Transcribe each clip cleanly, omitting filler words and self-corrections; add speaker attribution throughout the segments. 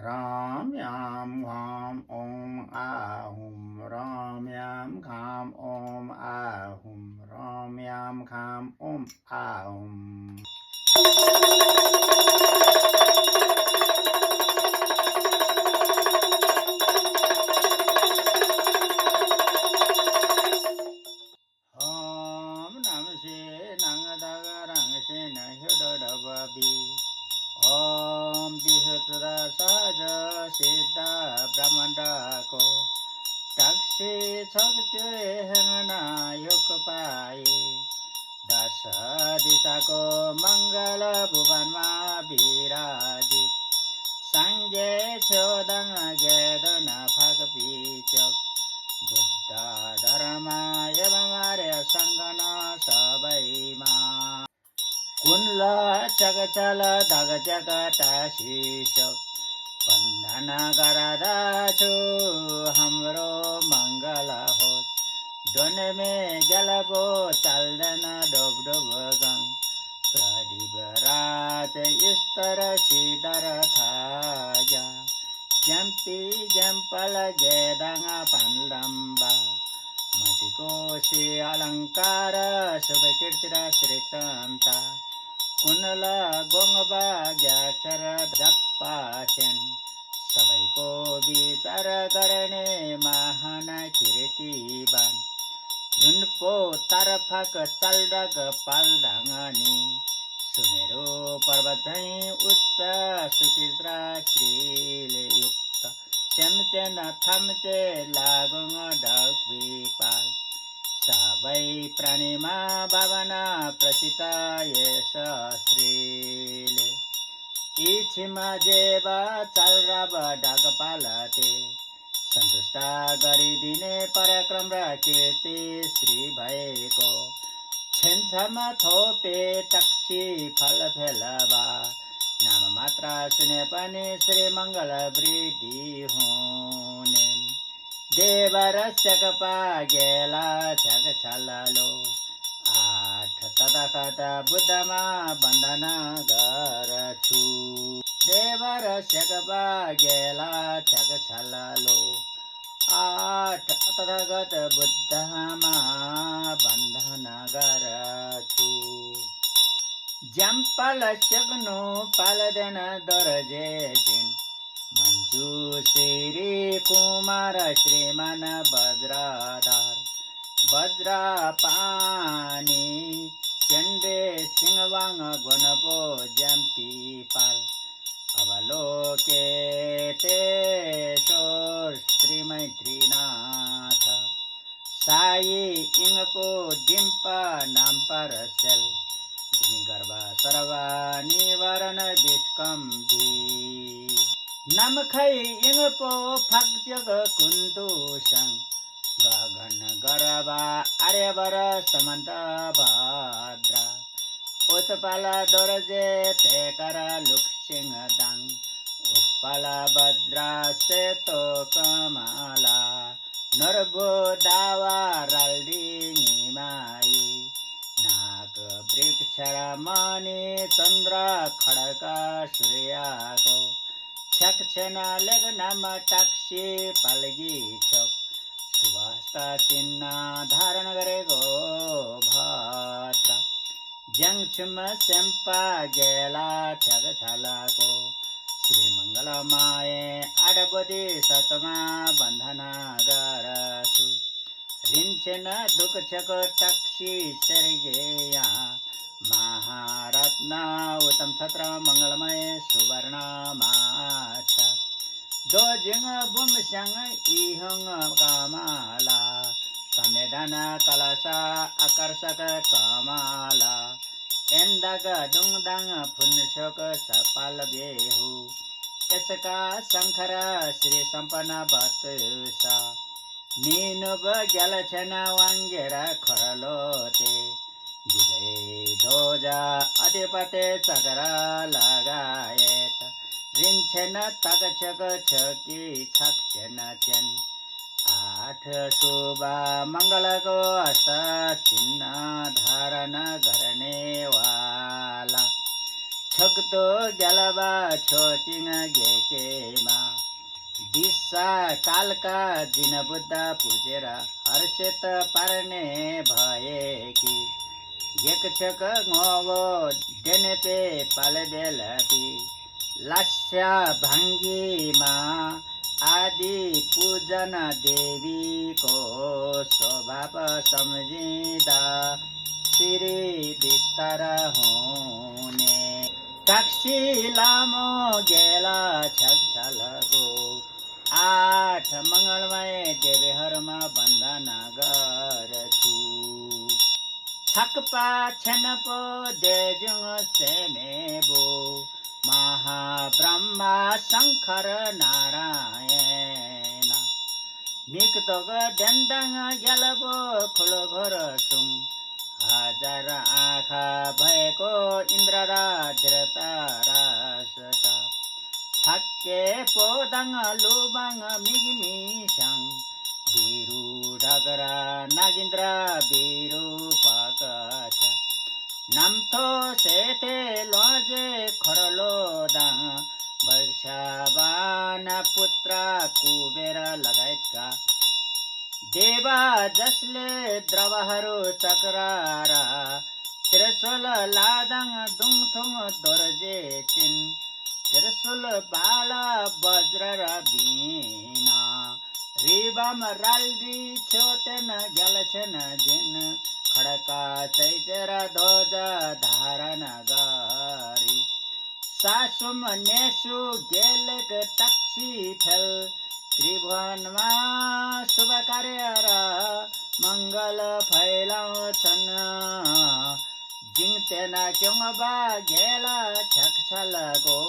Speaker 1: राम्यां खां ॐ आहुं राम्यां खां ॐ आहुं राम्यां खां ॐ आहुं ॐ नमसे नंगदगरंगसे नह्युदडबबि ॐ बिहुतदा सहज सिद्ध ब्रह्मण्डको टक्षे छक्चे हेंगना युक पाए दश दिशाको मंगल भुवनमा विराजित संगे छोदङ गेदन फाक पिचक बुद्ध धर्म एवं आर्य सङ्गन सबैमा कुण्ल चकचल धगचकटा शीर्षक बन्धन गरादा छु हाम्रो मङ्गल होस् डोनेमे गेलबो चल्दैन डोबडोब गङ प्रदीप रात स्तर सिदर थाजा ज्याम्पी ज्याम्पल गेदाङ पाण्डम्बा मतिको श्री अलङ्कार शुभकीर्तिर श्रीकान्ता कुण्ल गोङबा ग्याक्षर जप्पाछेन सबैको विचार गर्ने महान कीर्तिवान झुन्पो तरफक चल्डक पाल्डाङनी सुमेरो पर्वत झैं उच्च सुकृत्र श्रीले युक्त सेमचेन थम्चे लागुङ ढकविपाल सबै प्राणीमा भावना प्रसिद्ध यस श्रीले इच्छिमा जेब चलरब ढकपालते सन्तुष्ट गरिदिने पराक्रम र कीर्ति श्री भएको छेन्छामा थोपे टक्सी फल फेलबा नाम मात्र सुने पनि श्री मङ्गल वृद्धि हुने देवर सकपा गेला छक छललो आठ तथागत बुद्धमा बन्धन गर्छु देवर सकपा गेला छक छललो आठ तथागत बुद्धमा बन्धन गर्छु ज्याम्पाल स्यग्नु पालदेन दरजेजिन मञ्जु श्री कुमार श्रीमान वज्रधार वज्रपानी चण्डे सिंहवाङ गणपो ज्याम्पी पाल अवलोके तेशोर श्रीमैत्रीनाथ साई इङपो डिम्पा नाम्पर सेल भूमिगर्भ सर्वा निवारण विस्कम भी नमखै इङपो फाक्जग कुन्तुसङ गगन गरबा आर्यवर समन्त भद्रा उत्पल दोरजे पेकर लुक्सिङ दाङ उत्पल भद्रा सेतो कमला नरबो दावा राल्डिङिमाई नाग वृक्ष मणि चन्द्र खड्ग सूर्यको छेन लेखनाम टाक्सी पाल्गी छोक सुवास्ता चिन्ह धारण गरेको भद्र ज्याङछुम सेम्पा गेला छ्याग छालाको श्री मङ्गलमाये आडबोधी सतमा बन्धन गर्छु रिन्छेन दुःखको टक्सी सर्गेया महारत्न उत्तम छत्र मङ्गलमय सुवर्ण माछा दोजिङ बुमस्याङ इहङ कमला कमेदान कलश आकर्षक कमला एन्दाग दुङदाङ फुन्सोक सपाल बेहु यसका शङ्कर श्री सम्पन्न बत्सा निनुब ग्याल छेन वाङ्गेर खरलोते विजय ध्वजा अधिपते चक्र लगायत रिन्छेन तकछक छकी छक्छेन चेन आठ शुभ मङ्गलको हस्त चिन्ह धारण गर्नेवाला छक्तो ग्यालबा छोचिङ गेकेमा दिशा कालका दिन बुद्ध पुजेर हर्षित पार्ने भए कि गेकछक ngovo denepe palebelapi लास्या भङ्गीमा आदि पूजन देवीको स्वभाव सम्झिँदा श्री विस्तार हुने टाक्सी लामो गेला छक्छलको 8 मङ्गलमय देवीहरूमा वन्दन गर्छु छक्पा छेनपो देजुङ सेमेबो महाब्रह्मा शङ्कर नारायण निकतग देन्दाङ ग्यालबो खुलो घोर सुङ हजार आँखा भएको इन्द्र र धृतराष्ट्र थाके पोदाङ लुबाङ मिगमिसाङ बिरु ढगरा नागिन्द्र विरूपक छ नाम्थो सेते लजे खरलोदाङ वैक्षावान पुत्र कुबेर लगायतका देवा जसले द्रवहरू चक्रारा त्रिशूल लादाङ दुङथुङ दोर्जे चिन त्रिशूल बाला वज्र र वीणा रिबाम राल्डी छोतेन ग्यालछेन जिन खड्का चैतेर ध्वज धारण गरी सासुम नेसु गेलेक टक्सी फेल त्रिभुवनमा शुभ कार्य र मङ्गल फैलाउँछन् जिङतेन क्योङबा गेला छक्छलको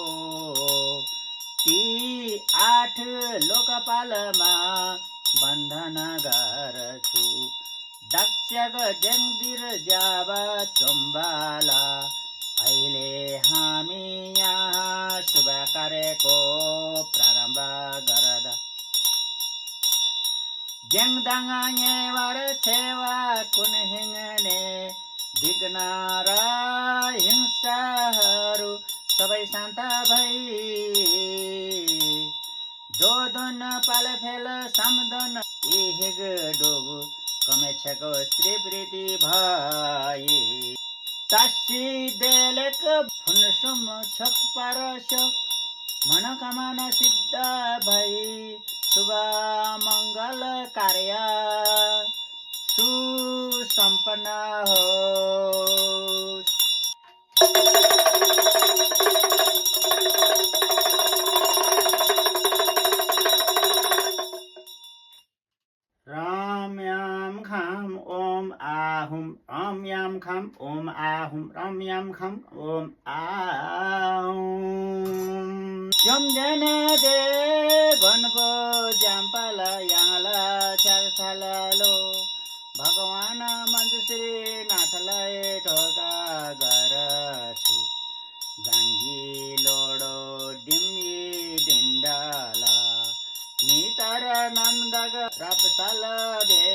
Speaker 1: ती 8 लोकपालमा बन्धन गर्छु दक्षग जङ्दिर जाबा चुम्बाला अहिले हामी यहाँ शुभ कार्यको प्रारम्भ गर्दा ज्याङदाङ वर छेवा कुन हिँड्ने विघ्न र हिंसाहरू सबै शान्त भई दोदन पालफेल सामदन इहिग डोबु कमेछको स्त्री प्रीति भई तासी देलेक फुनसुम छक परशक मनोकामना सिद्ध भई शुभ मङ्गल कार्य सुसम्पन्न होस्। राम याम खाम ओम आहुम राम याम खाम ओम आहुम राम याम खाम ओम आहुम जमजने दे गणपो जाम्पाल याङला छ्यालछालो भगवान मञ्जुश्री नाथलाई ढोका गर्छु गाङ्गी लोडो डिम्बी डिन्डाला नितर नन्दग रपसाल भे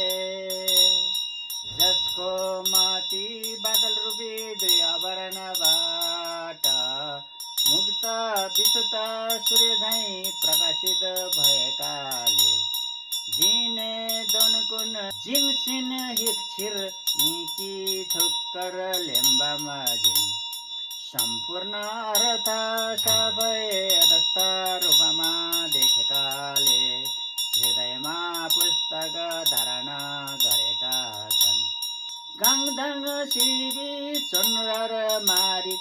Speaker 1: जसको माथि बादल रूपी दुई आभरणबाट मुक्त विशुद्ध सूर्य झैं प्रकाशित भएकाले जिने दोनकुन जिङसिन हिक्छिर निकी थुक्कर लेम्बामा जिन सम्पूर्ण अर्थ सबै यथस्थ रूपमा देखेकाले हृदयमा पुस्तक धारण गरेका छन् गाङदाङ सिबी चुनर मारी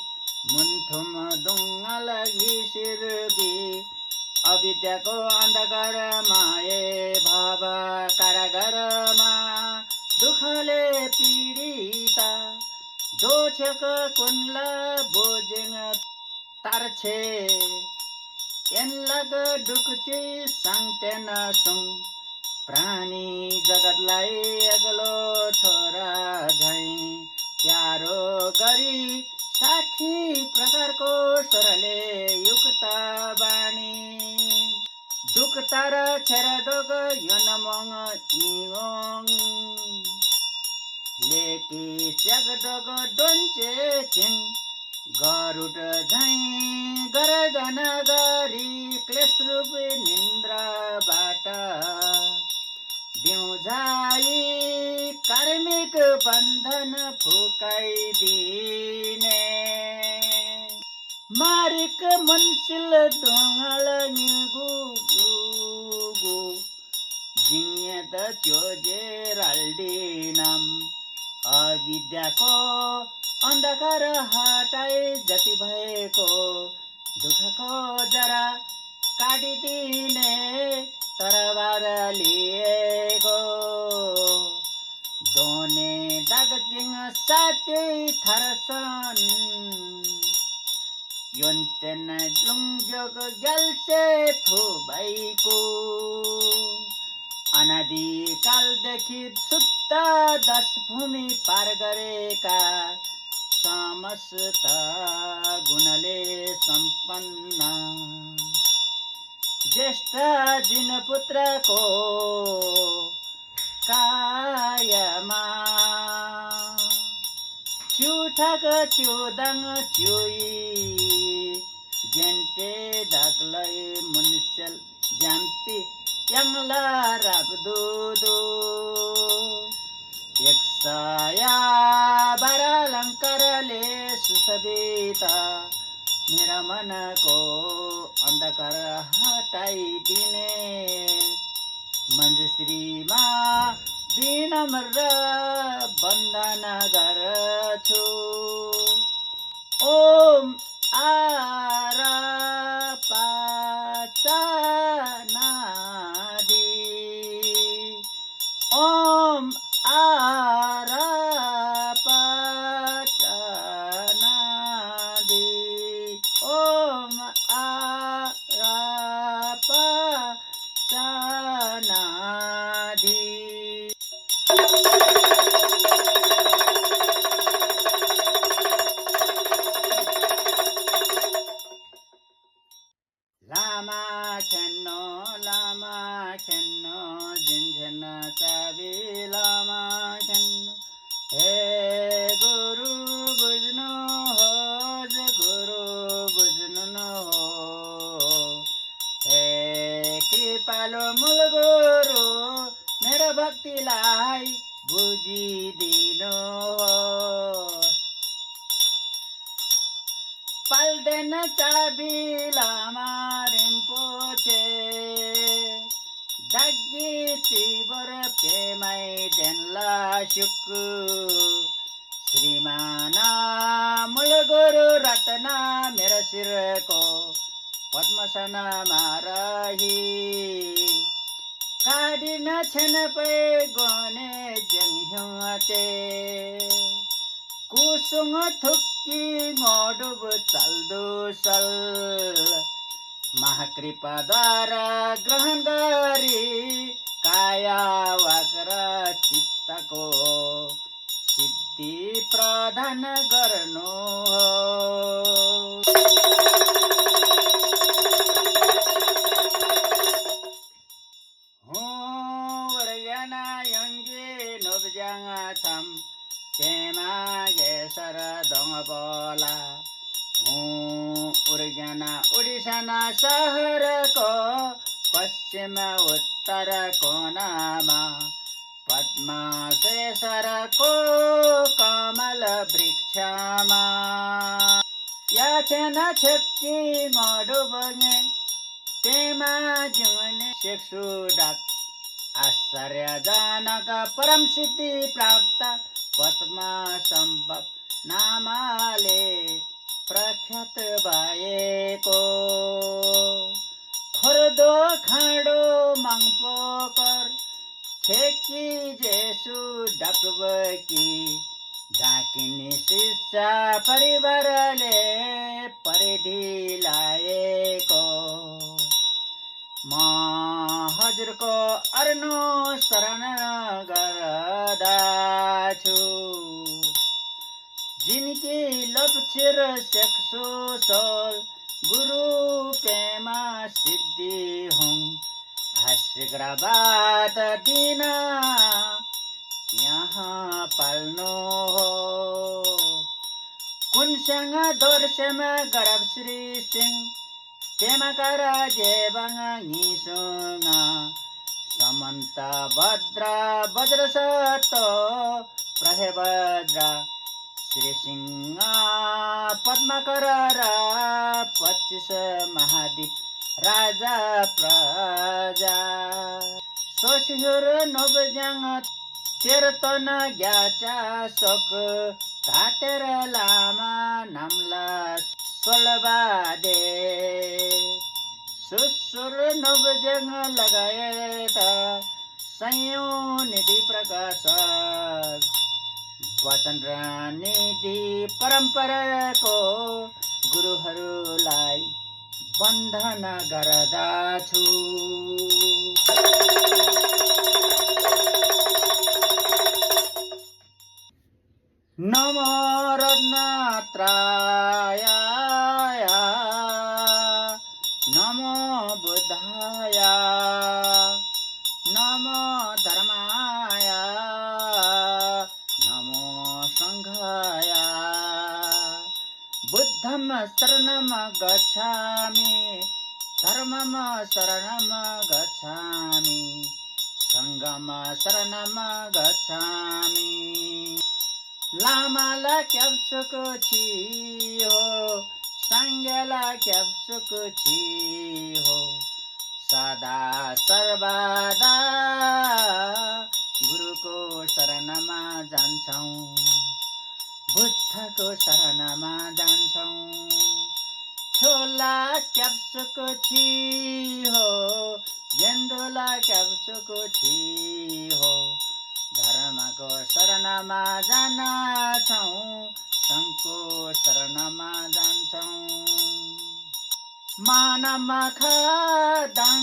Speaker 1: मुन्थुम दुङ्गल घिसिरबी अविद्याको अन्धकार माये भव कारागारमा दुःखले पीडिता दोछक कुन्ल बोजिङ तार्छे एनलग डुक्ची साङ्तेन सुङ प्राणी जगतलाई अग्लो छोरा झैं प्यारो गरी 60 प्रकारको स्वरले युक्त बाणी दुक्तार छेरडोग यनमङ इङोङ लेकी च्यागडोग डोन्चे छिन गरुड झैं गर्जन गरी क्लेशरूप निन्द्राबाट बिउझाई कार्मिक बन्धन फुकाइदिने मारिक मुन्सिल डोङल गुगु जिङ्यत च्योजे राल्डिनम अविद्याको अन्धकार हटाई जति भएको दुःखको जरा काटिदिने तरबार लिएको दोने दागजिङ साँच्चै थरसन योन्तेन लुङजोग ग्याल्से थो भएको अनादिकालदेखि शुद्ध दश भूमि पार गरेका समस्त गुणले सम्पन्न ज्येष्ठ जिनपुत्रको कायमा च्युठक च्युदङ च्युई जेन्टे दाक्लै मुन्सेल ज्याम्पी याङला राबदुदो 112 अलङ्कारले सुशोभित मेरा मनको अन्धकार हटाइदिने मञ्जुश्रीमा विनम्र वन्दन गर्छु ओम आरापाचनादि ओम आरापाचनादि ओम आरापाचनादि लामा खेन्नो जिन्झेन चाबी लामा खेन्नो हे गुरु बुझ्नु होस् गुरु बुझ्नु न हो हे कृपालु मूल गुरु मेरो भक्तिलाई बुझिदिनु होस् पाल्दैन चाबी लामा रिम्पोछे दागी चिबर पेमाई देनला शुक श्रीमाना मूल गुरु रत्ना मेरो शिरको पद्मसनमा रही काडिन छेन पै गने जङ्ह्युते कुसुङ थुक्की मोडुब चल्दो सल महाकृपाद्वारा ग्रहण गरी काया वाक र चित्तको सिद्धि प्रदान गर्नु हो वरयाना यङ्गे नोब्जाङा छम तेमा गेसर दङबला उर्जना उडिसाना सहरको पश्चिम उत्तर कोनामा पद्मासेसरको कमल वृक्षमा याचना छक्की मडुबङ्गे तेमा जिउने शेक्सु डाक आश्चर्यजनक परम सिद्धि प्राप्त पद्मा सम्भव नामले प्रख्यात भएको खोर्दो खाँडो मङपोकर ठेकी जेसु डकबकी ढाकिनी शिष्य परिवारले परिढिलाएको म हजुरको अर्नो शरण गर्दछु जिनकी लप्छिर सेक्सो सोल गुरु पेमा सिद्धि हुँ आशीर्वाद दिन यहाँ पाल्नु हो कुनसँग दोर्सेमा गरब श्री सिंह पेमाकर जेबङ निसुङ समन्त भद्रा वज्र सतो प्रहेवज्र श्री सिंह पद्माकर र 25 महादीप राजा प्रजा सोसिहुर नोबज्याङ तेरतन ग्याचा सोक काटेर लामा नामला सोलबादे सुसुर नवजङ लगायत सयौं निधि प्रकाशक वचन र निधि परम्पराको गुरुहरूलाई बन्धन गर्दछु। नमो रत्नत्राय नमो बुद्धाय नमो धर्माय नमो संघाय बुद्धं शरणं गच्छामि धर्मं शरणं गच्छामि संघं शरणं गच्छामि। लामाला क्याप्सुको छियो साङ्गेला क्याप्सुको छियो सदा सर्वदा गुरुको शरणमा जान्छौँ बुद्धको शरणमा जान्छौँ। छोला क्याप्सुको छियो गेन्दुला क्याप्सुको छियो धर्मको शरणमा जान्छौँ सङ्घको शरणमा जान्छौँ। मानमा खदाङ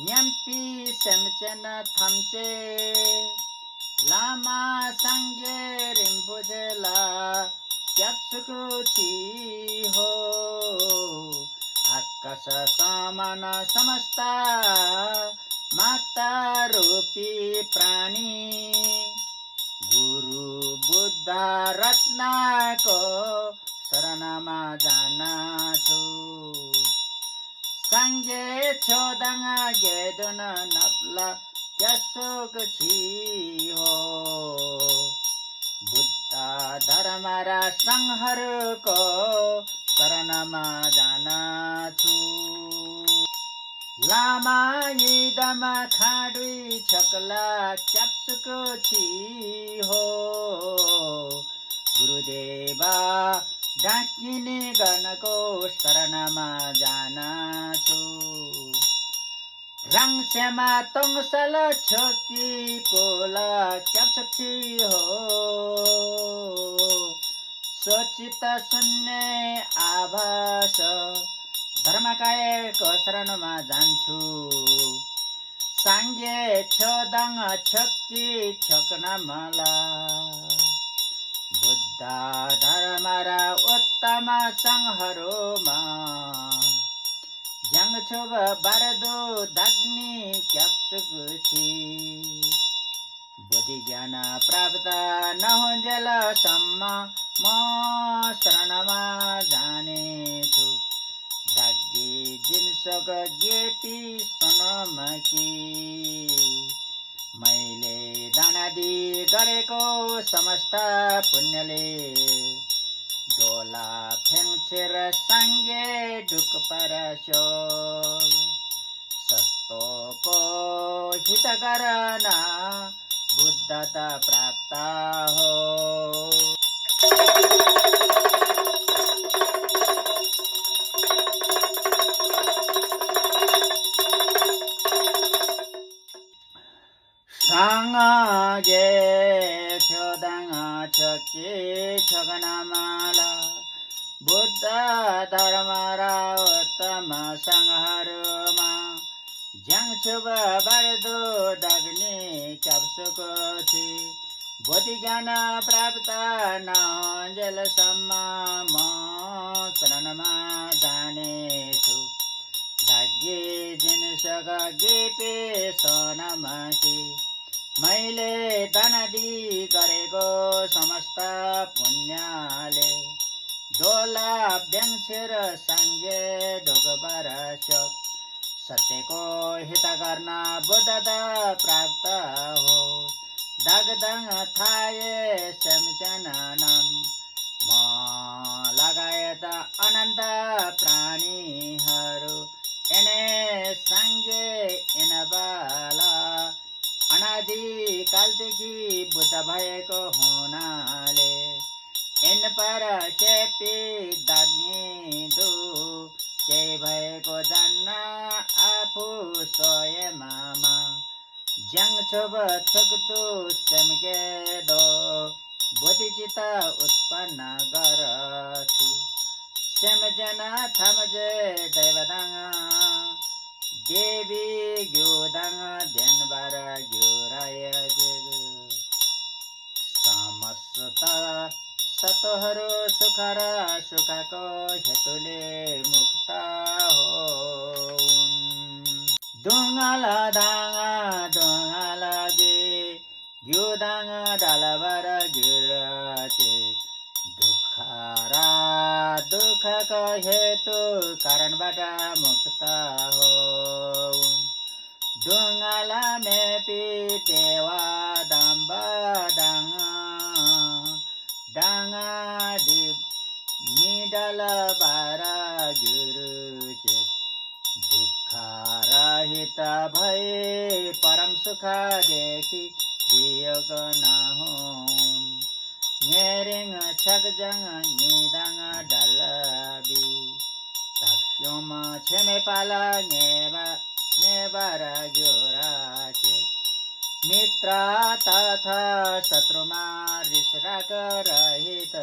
Speaker 1: न्याम्पी सेमचेन थम्चे लामा साङ्गे रिम्बुजेला क्याप्सुको छिहो आकाश समान समस्त माता रूपी प्राणी गुरु बुद्ध रत्नको शरणमा जान्छु। साङ्गे छोदाङ गेदुन नप्ला क्यासोक छिहो बुद्ध धर्म र सङ्घहरूको शरणमा जान्छु। लामा इदम खाडुई छकला क्याप्सुको छिहो गुरुदेवा डाकिने गणको शरणमा जान्छु। राङसेमा तोङसल छोकी कोला क्याप्सुक छिहो सोचित सुन्ने आभास धर्मकायको शरणमा जान्छु। साङ्गे छोदाङ छोकी छोक्न मला बुद्ध धर्म र उत्तम सङ्घहरूमा ज्याङछुब बारदो दाग्ने क्याप्सुक छि बुद्धि ज्ञान प्राप्त नहुन्जेलसम्म म शरणमा जानेछु। दागी जिन्सक गेपी सोनमकी मैले दानादी गरेको समस्त पुण्यले डोला फेङ्छेर साङ्गे ढुक परस्यो सत्तोको हित गर्न बुद्धता प्राप्त हो। साङ्गे छोदाङ छोकी छोगनमाला बुद्ध धर्म र उत्तम सङ्घहरूमा ज्याङछुब बारदो दाग्ने क्याप्सुक छि बुद्धि ज्ञान प्राप्त नहुन्जेलसम्म म शरणमा जानेछु। धागे जिनिसक गेपे सोनमकी मैले दानदी गरेको समस्त पुण्यले डोला ब्याङ्छेर साङ्गे ढोकबर शोक सत्यको हित गर्न बुद्धता प्राप्त हो दागदाङ थाये सम्चन नाम म लगायत अनन्त प्राणीहरू एने साङ्गे इनबाला अनादि कालदेखि बुद्ध भएको हुनाले इन पर सेपी दाग्निदु केही भएको जान्न आफू स्वयंमा ज्याङ छोब छुक्तु सेमकेदो बोधिचित्त उत्पन्न गरछु सेमजन थमजे दैवदाङ देवी ग्योदाङ ध्यानबार ग्योराय समस्त सतोहरू सुख र सुखको हेतुले मुक्त होउन् दुङ्गाला दाङा दुङ्गाला गे ग्योदाङ डालबार ग्योराचे दुःखका हेतु कारणबाट मुक्त होउन् दुङ्गाला मेपी देवा दाम्बा डाङा निडल बारा गुरुचे दुःख रहित भए परम सुखदेखि वियोग नहुन् ङेरिङ छकजङ निदाङ डलबी ताक्योम छेमेपाला नेबार ग्योराचे मित्र तथा शत्रुमा रिसराग रहित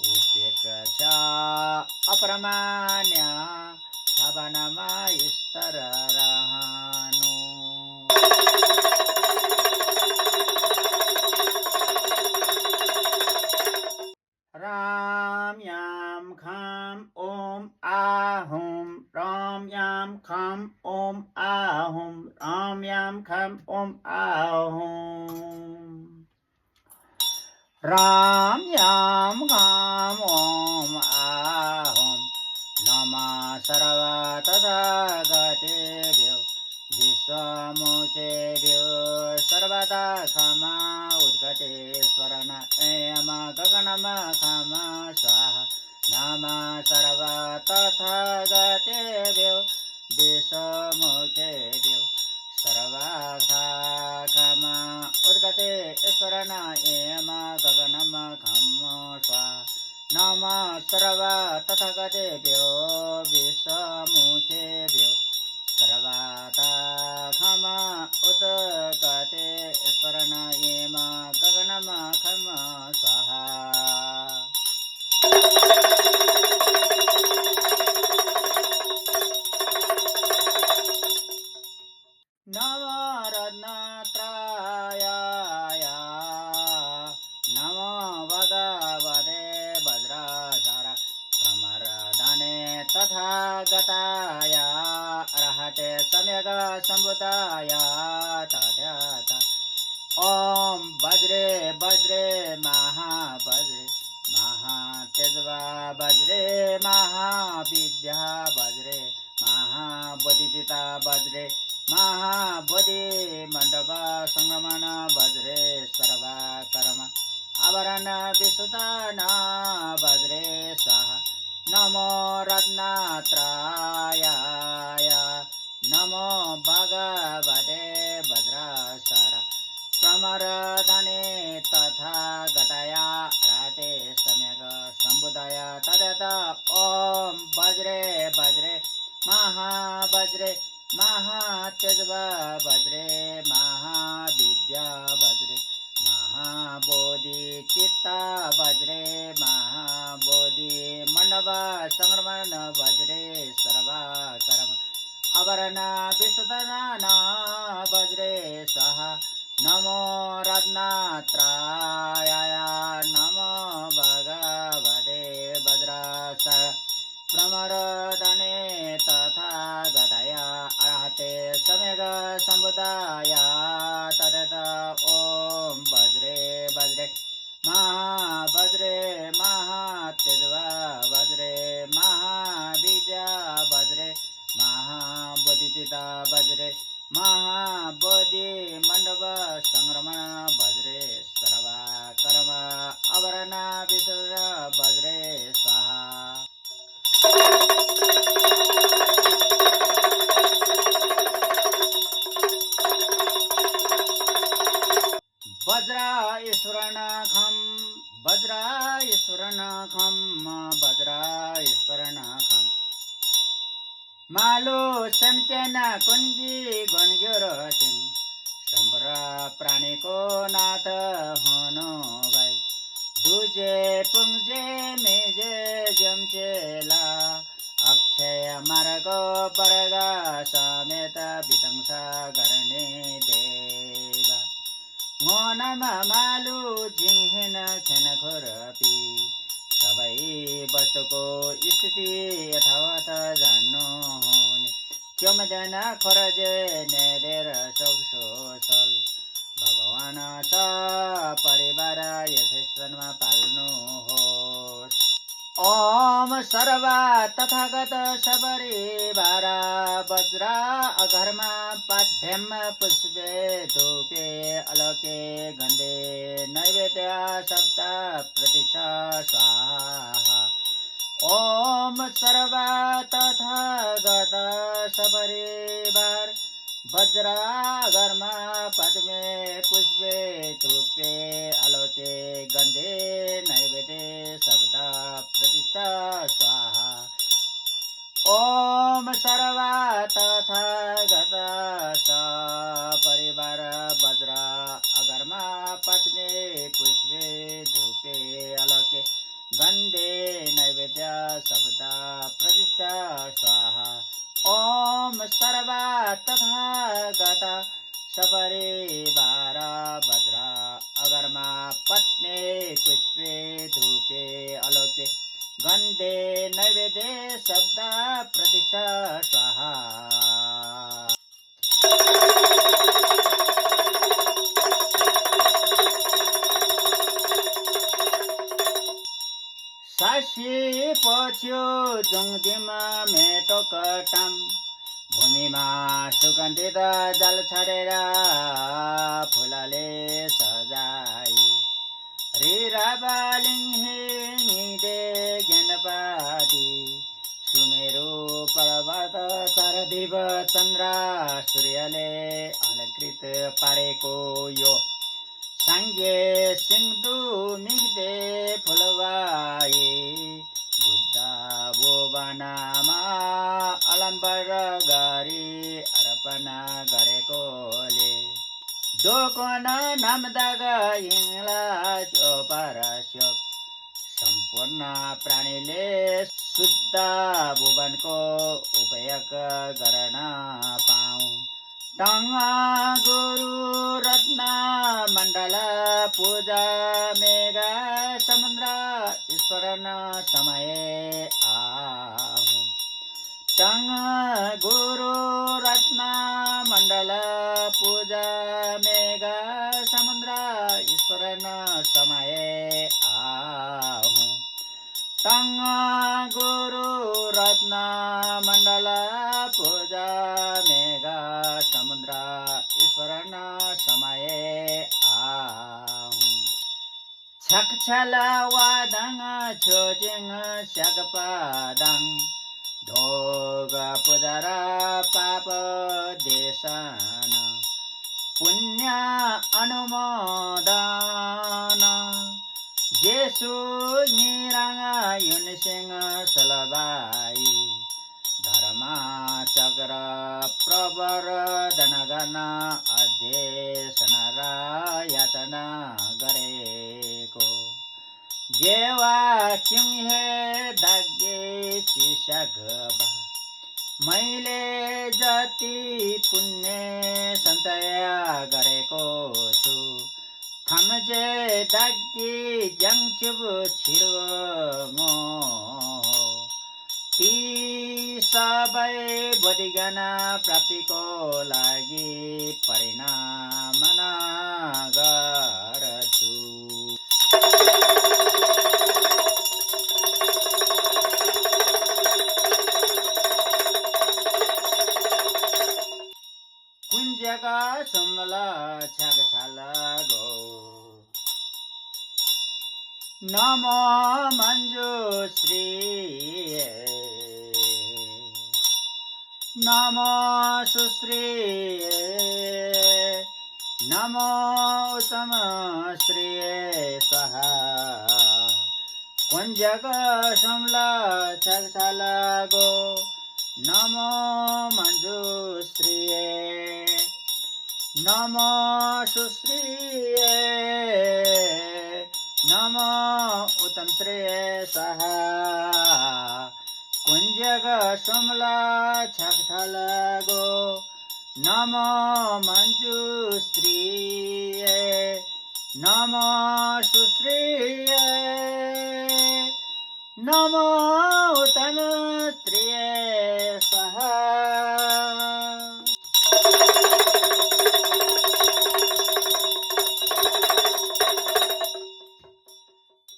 Speaker 1: उपेक्षा अप्रमाण्य भावनामा स्तर रहनु राम याम खाम ओम आहुम राम याम खाम ओम आहुम राम याम खाम ओम आहुम राम याम खाम ओम आहुम नमः सर्वा तथागतेभ्यो विश्वमुखेभ्यो सर्वदा खमा उद्गतेश्वरन एयम गगनम खमा स्वाहा नमः सर्वा तथागतेभ्यो विश्वमुखेभ्यो सर्वाथा खमा उद्गतेश्वरन एयम गगनम खमा स्वाहा नमः सर्वा तथागतेभ्यो विश्वमुखेभ्यो सर्वाता खमा उद्गतेश्वरन एयम गगनम खमा स्वाहा नमो रत्नत्रायाय नमो भगवते वज्रधर प्रमरदाने तथागताय अर्हते सम्यक् सम्भूताय तथात ॐ वज्रे वज्रे महावज्रे महातेजवा वज्रे महाविद्या वज्रे महाबोधिचिता वज्रे महाबोधि मण्डप संगमन वज्रे सर्वा कर्म आवरण विशुद्धन वज्रे स्वाहा नमो रत्नत्रायाय नमो भगवते वज्रधर प्रमरदाने तथागताया राते सम्यक् सम्बुधाय तदेत ॐ वज्रे वज्रे महावज्रे महातेजवा वज्रे महाविद्या वज्रे महाबोधिचित्ता वज्रे महाबोधि मण्डप संक्रमण वज्रे सर्वा कर्म आवरण विशुद्धन वज्रे स्वाहा नमो रत्नत्रायाय नमो भगवते वज्रधर प्रमरदाने तथागताय अर्हते ते सम्यग् सम्बुधाय तदेत ॐ वज्रे वज्रे महावज्रे महातेजवा वज्रे महाविद्या वज्रे महाबोधिचिता वज्रे महाबोधि मंडप संक्रमण वज्रे सर्वा कर्म आवरण विसर्ज वज्रे स्वाहा वज्रायस्वरनाखं वज्रायस्वरनाखं वज्रायस्वरनाखं मालो सनचन कुंजी गणग्योरचिं संबरा प्राणी को नाथ होनो भाई दूजे पुंजे मेजे जमचेला अक्षय मार्ग परगा समेत वितंसा करने देवा मोनमा मालु जिंहिन खेन खुरपी सबै वस्तुको स्थिति यथावत जान्नु हुने क्योमजन खोरजे नेदेर सोसल भगवान स परिवार यथेष्टमा पाल्नुहोस् ओम सर्वा तथागत सबरिवार वज्रा अघर्मा पाठ्यम पुष्पे धूपे अलोके गंधे नैवेद्य सप्त प्रतिशा स्वाहा ओम सर्वा तथागत सबरिवार वज्रा अघर्मा पद्मे पुष्पे धूपे अलोके गंधे नैवेद्य सप्त प्रतिष्ठा स्वाहा ओम सर्वा तथागत सपरिवार वज्रा अघर्मा पद्मे पुष्पे धूपे अलोके गंधे नैवेद्य सप्त प्रतिष्ठा स्वाहा ओम सर्वा तथागत सपरिवार वज्रा अघर्मा पद्मे पुष्पे धूपे अलोके गंधे नैवेद्य शब्द प्रतिष्ठा स्वाहा सासी पछ्यो जुङदिमा मेटोकटम भूमिमा सुगन्धित जल छरेर फुलले सजाई रिराबालिङे ज्ञानपाती सुमेरु पर्वत सरदिव चन्द्र सूर्यले अलकृत पारेको यो सांगे सिंधु मिग्दे फुलवाई बुद्ध भुवनमा अलम्बर गरी अर्पण गरेकोले दोकोन नामदाग हिङला चोपरस्योक सम्पूर्ण प्राणीले शुद्ध भुवनको उपयोग गर्न पाऊन् टङ्ग गुरु रत्न मण्डल पूजा मेघ समुद्र ईश्वरन समय आहु टङ्ग गुरु रत्न मण्डल पूजा मेघ समुद्र ईश्वरन समय आहु टङ्ग गुरु रत्न मण्डल पूजा मेघ समुद्र ईश्वरन समय आहु छकछल वादङ छोजिङ स्याकपादङ ढोग पुजार पाप देशन पुण्य अनुमोदन जेसु निराङ युनसिंह सलबाई धर्म चक्र प्रवर्धन गर्न अध्यसन र याचना गरेको गेवा किङहे दागे चिसगबा मैले जति पुण्य सञ्चय गरेको छु थमजे दागी ज्याङचुब छिरो ती सबै बुद्धि ज्ञान प्राप्तिको लागि परिणाम गर्छु। कुञ्जका सुमल छगछाल गो नमो मञ्जुश्री नमो सुश्री नमो उत्तम श्री स्वाहा कुञ्जक सुमल छगछाल गो नमो मञ्जुश्री नमो सुश्री नमो उत्तम श्री स्वाहा कुञ्जक सुमल छगछाल गो नमो मञ्जुश्री नमो सुश्री नमो उत्तम श्री स्वाहा।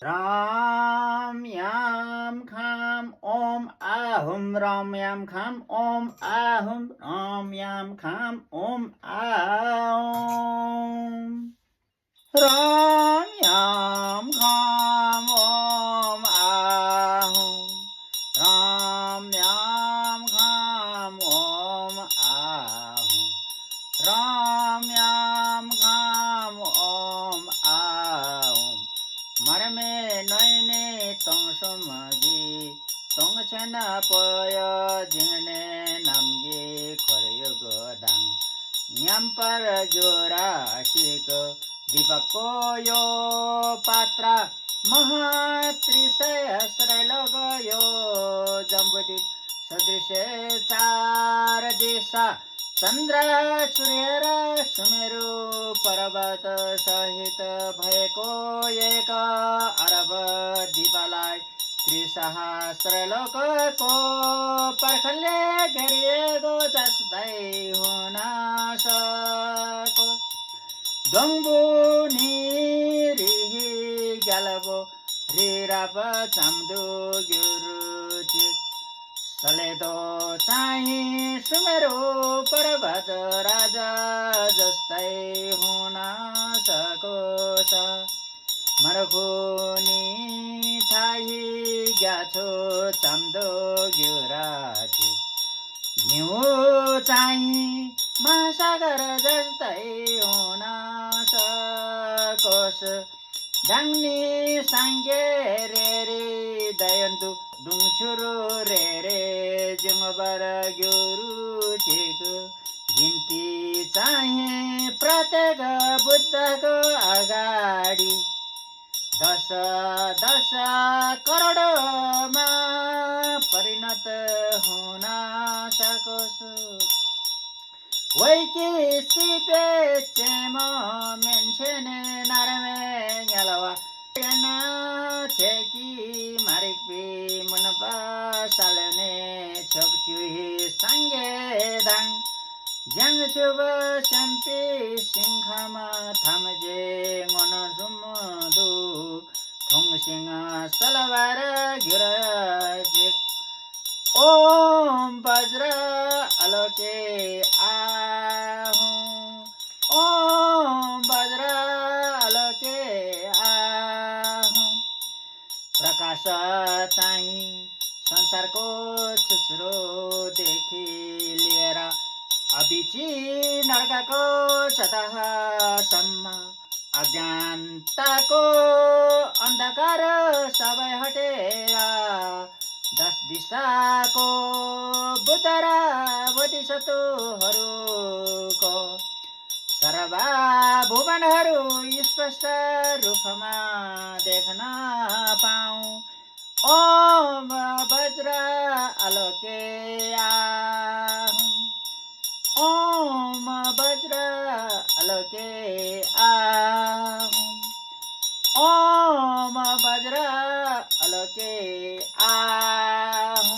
Speaker 1: राम याम खाम ओम आहुम राम याम खाम ओम आहुम राम याम खाम ओम आहुम राम याम खाम ओम आहुम राम याम खाम ओम आहुम राम याम खाम ओम आहुम मरमे नैने तोङ सोमजी तोङ छेन पय जिङ्ने नाम्गे खरयो गोदाङ न्याम पर जोरा सिक दीपको यो पात्र महात्रिशय श्रैलो गयो जम्बुदीप सदृश चार दिशा चन्द्र सूर्य र सुमेरु पर्वत सहित भएको एक अरब दीपलाई त्रिसहस्रलोकको पर्खलले घेरिएको जस्तै हुन सकोस्। दङ्बु निरिहि ग्यालबो रिराप चाम्दु गुरुचिक सलेदो चाहिँ सुमेरु पर्वत राजा जस्तै हुन सकोस्। मरखुनी थाही ग्याछो चाम्दो गुराचिक घिउ चाहिँ महासागर जस्तै हुन सकोस्। डाङ्नी साङ्गे रे रे दयन्तु दुङछुरु रे रे जुङबर गुरुचिक गिन्ती चाहिँ प्रत्येक बुद्धको अगाडि 10 करोडमा परिणत हुन सकोस्। वैकी सिपे चेम मेन्छेने नारमे ग्यालवा छेकी मारिकपी मुनपा सालने छोकचुही साङ्गे दाङ ज्याङछुब स्याम्पी सिंखामा थामजे मन सुमदु थोङसिङ सलवार घिरजिक ओम वज्र अलोके आहु ओम वज्र अलोके आहु प्रकाश चाहिँ संसारको चुचुरोदेखि लिएर अबिची नर्कको सतहसम्म अज्ञानताको अन्धकार सबै हटेर 10 दिशाको बुद्ध र बोधिसत्वहरूको सर्वा भुवनहरू स्पष्ट रूपमा देख्न पाऊँ। ओम वज्र आलोके आहु ओम वज्र आलोके आहु ओम वज्र आलोके आहु।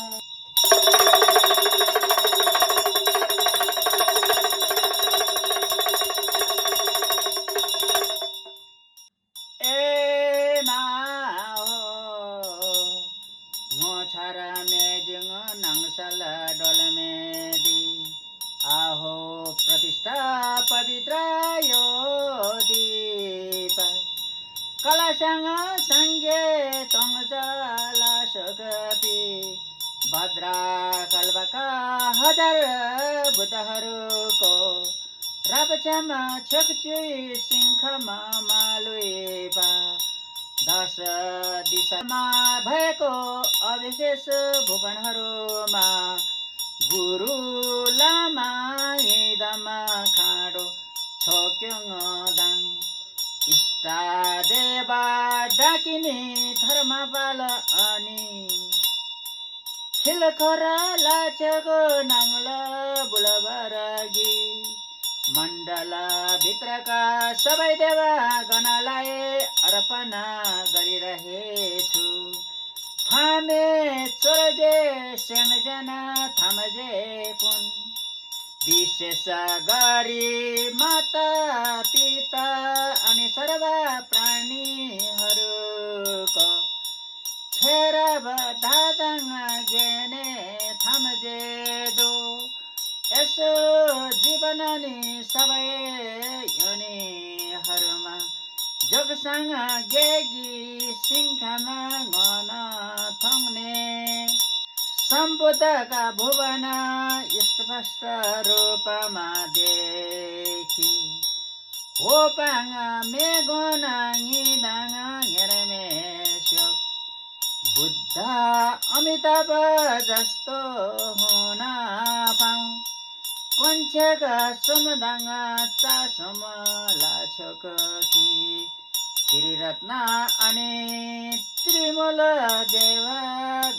Speaker 1: रापचाङ सङ्गे तङ्जला सकपी भद्रा कल्पका हजार बुद्धहरूको रापचामा छेक्चुई सिंहमा मालुएपा 10 दिशामा भएको अविशेष भुवनहरूमा गुरु लामा हिँडमा खाँडो छोक्योङ दाङ इष्टा देवा डाकिने धर्मपाल अनि खिलखरा लाचको नाङ्ल बुलबरगी मण्डला भित्रका सबै देवा गणलाई अर्पणा गरिरहेछु थामे चोरजे सेमजना थामजे पुन विशेष गरी माता पिता अनि सर्व प्राणीहरूको छेर धादाङ गेने थामजे दो यसो जीवन नि सबै योनिहरूमा जोगसाङ गेगी सिंहमा गन थङ्ने सम्बुद्धका भुवन स्पष्ट रूपमा देखि होपाङ मेगोन निदाङ हेरमेस्यो बुद्ध अमिताभ जस्तो हुन पाऊँ पञ्चका सुमदाङ चासोमला छोककी त्रिरत्न अनि त्रिमूल देवा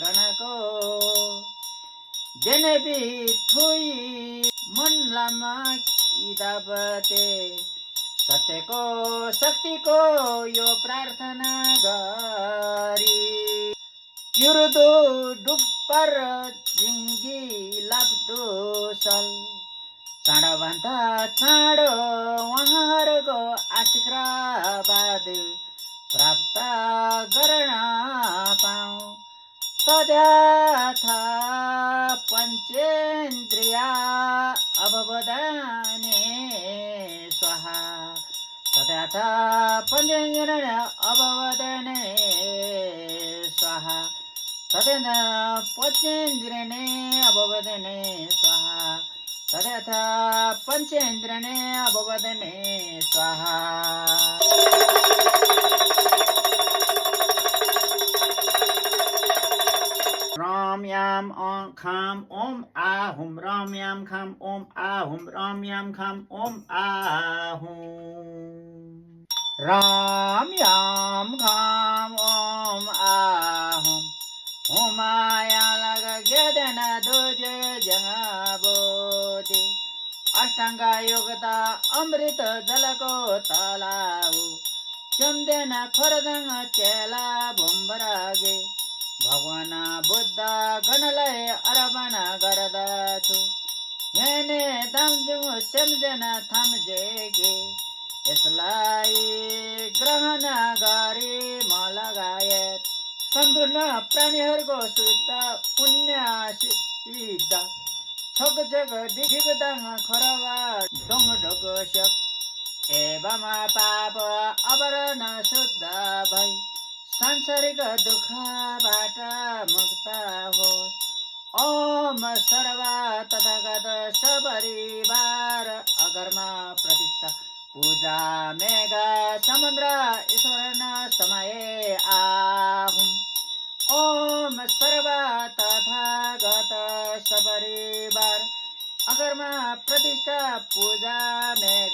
Speaker 1: गणको देनेबी थुई मन लामा इदाबते सत्यको शक्तिको यो प्रार्थना गरी युरुदो डुप्पर जिङ्गी लाप्दो सल चाँडोभन्दा चाँडो उहाँहरूको आशीर्वाद प्राप्त गर्न पाऊँ तद्यथा पञ्चेन्द्रिया अवबोधने स्वाहा तद्यथा पञ्चेन्द्रिय अवबोधने स्वाहा तद्यथा पञ्चेन्द्रियने अवबोधने स्वाहा तद्यथा पञ्चेन्द्रियने अवबोधने स्वाहा राम याम खाम ओम आहुम राम याम खाम ओम आहुम राम याम खाम ओम आहुम राम याम खाम ओम आहुम होमाया लग गेदन दोजे जंगाबोदे अष्टांग योगता अमृत जलको तलाउ चम्देन खरदङ चेला भुम्बरागे भगवान बुद्ध गणलाई अर्पणा गर्दछु हेने दामजुङ सम्झन थाम्जेके यसलाई ग्रहण गरी म लगायत सम्पूर्ण प्राणीहरूको शुद्ध पुण्य सिद्ध छक छक दिगदाङ खरवा डोङ ढोकसक एवं पाप अवरण शुद्ध भई सांसारिक दुःखबाट मुक्त होस् ओम सर्व तथागत सपरिवार अगरमा प्रतिष्ठा पूजा मेघ समुद्र ईश्वरन समय आहुम ओम सर्व तथागत सपरिवार अगरमा प्रतिष्ठा पूजा मेघ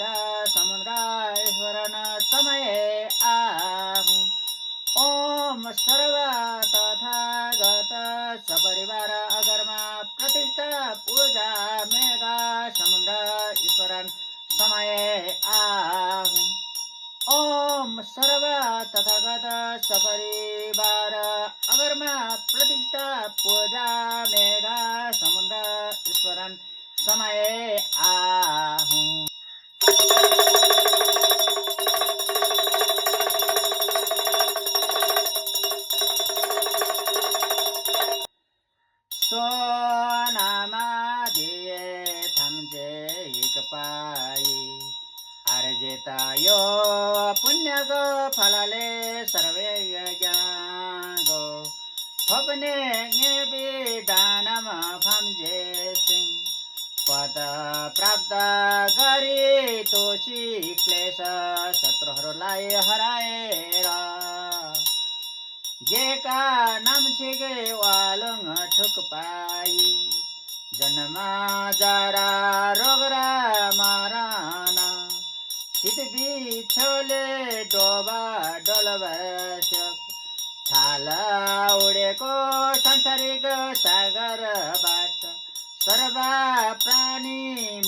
Speaker 1: समुद्र ईश्वरन समय आहुम ओम सर्व तथागत सपरिवार अगरमा प्रतिष्ठा पूजा मेघ समुद्र ईश्वरन समय आहुम ओम सर्व तथागत सपरिवार अगरमा प्रतिष्ठा पूजा मेघ समुद्र ईश्वरन समय आहुम सोनामा दिए थम्जे एक पाई आर्जित यो पुण्यको फलले सर्व मुक्त गरी दोषी क्लेश शत्रुहरूलाई हराएर गेका नाम छिगे वालुङ ठुक पाई जन्मा जरा रोग र मरण शीत बिछोले डोबा डोलवश्यक छाल उडेको सांसारिक सागरबाट सर्व प्राणी